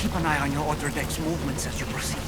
keep an eye on your other deck's movements as you proceed.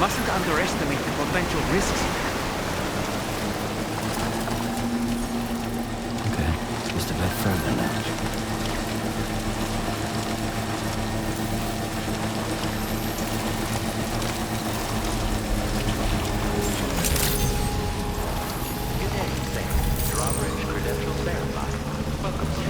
mustn't underestimate the potential risks here. Okay, it's just a bit further now. Good day, sir. Your average credentials verified. Welcome, sir.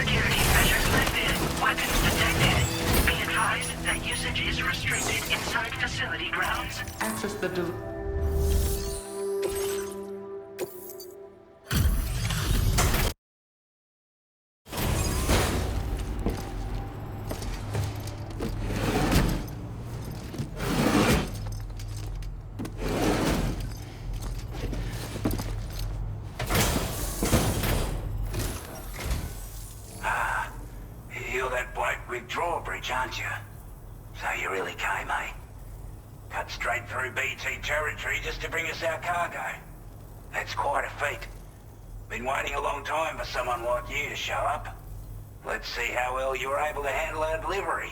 Security measures lifted. Weapons detected. Be advised that usage is restricted inside facility grounds. Access the You're that bloke with drawbridge, aren't you? So you really came, eh? Cut straight through BT territory just to bring us our cargo. That's quite a feat. Been waiting a long time for someone like you to show up. Let's see how well you were able to handle our delivery.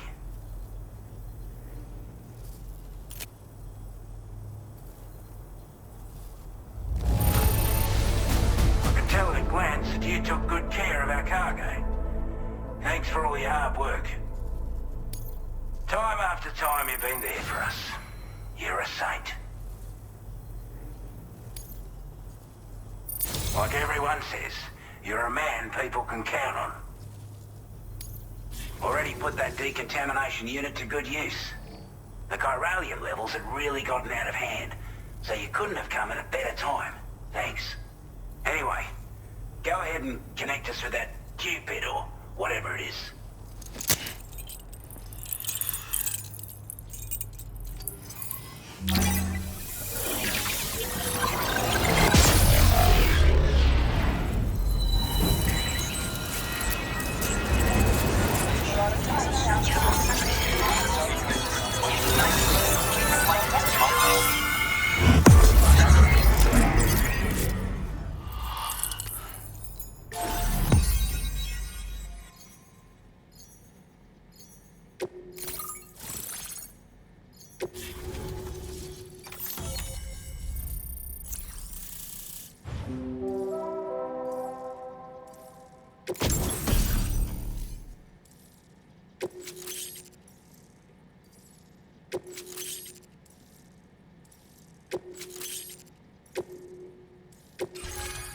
I can tell at a glance that you took good care of our cargo. Thanks for all your hard work. Time after time you've been there for us. You're a saint. Like everyone says, you're a man people can count on. Already put that decontamination unit to good use. The chiralium levels had really gotten out of hand, so you couldn't have come at a better time. Thanks. Anyway, go ahead and connect us with that Cupid or whatever it is.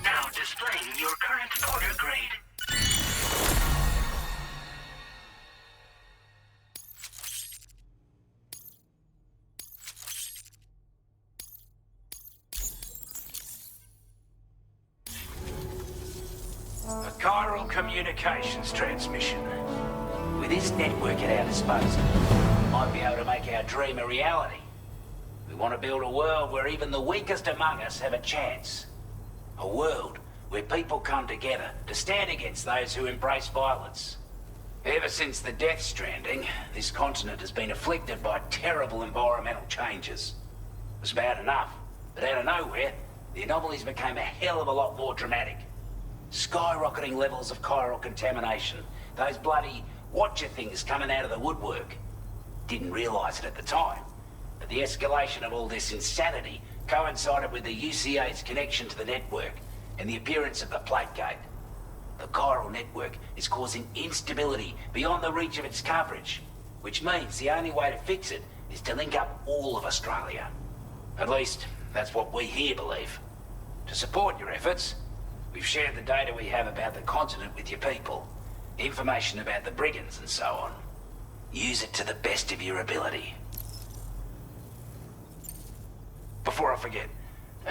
Now displaying your current order grade. A chiral communications transmission. With this network at our disposal, we might be able to make our dream a reality. We want to build a world where even the weakest among us have a chance. A world where people come together to stand against those who embrace violence. Ever since the death stranding, this continent has been afflicted by terrible environmental changes. It was bad enough, but out of nowhere, the anomalies became a hell of a lot more dramatic. Skyrocketing levels of chiral contamination, those bloody watcher things coming out of the woodwork. Didn't realize it at the time, but the escalation of all this insanity coincided with the UCA's connection to the network and the appearance of the plate gate. The chiral network is causing instability beyond the reach of its coverage, which means the only way to fix it is to link up all of Australia. At least, that's what we here believe. To support your efforts, we've shared the data we have about the continent with your people, information about the brigands and so on. Use it to the best of your ability. Before I forget,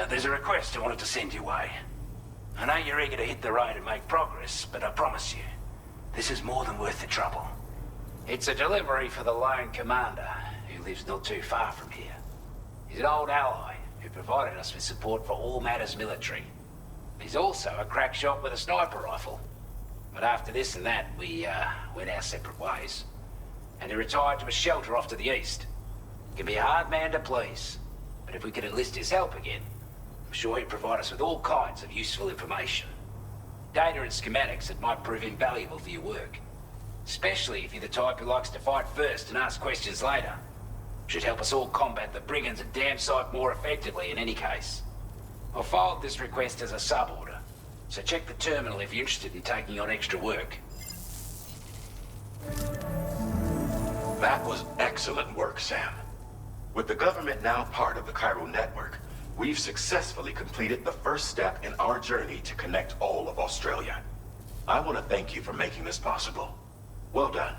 there's a request I wanted to send your way. I know you're eager to hit the road and make progress, but I promise you, this is more than worth the trouble. It's a delivery for the lone commander, who lives not too far from here. He's an old ally who provided us with support for all matters military. He's also a crack shot with a sniper rifle. But after this and that, we went our separate ways. And he retired to a shelter off to the east. He can be a hard man to please, but if we could enlist his help again, I'm sure he'd provide us with all kinds of useful information. Data and schematics that might prove invaluable for your work. Especially if you're the type who likes to fight first and ask questions later. Should help us all combat the brigands a damn sight more effectively in any case. I filed this request as a sub-order, so check the terminal if you're interested in taking on extra work. That was excellent work, Sam. With the government now part of the Cairo network, we've successfully completed the first step in our journey to connect all of Australia. I want to thank you for making this possible. Well done.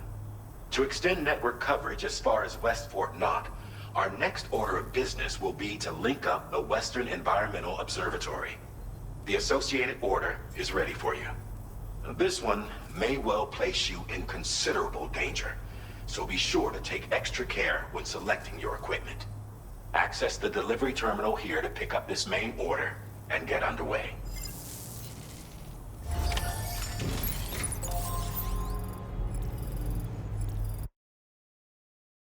To extend network coverage as far as West Fort Knott, our next order of business will be to link up the Western Environmental Observatory. The associated order is ready for you. This one may well place you in considerable danger, so be sure to take extra care when selecting your equipment. Access the delivery terminal here to pick up this main order and get underway.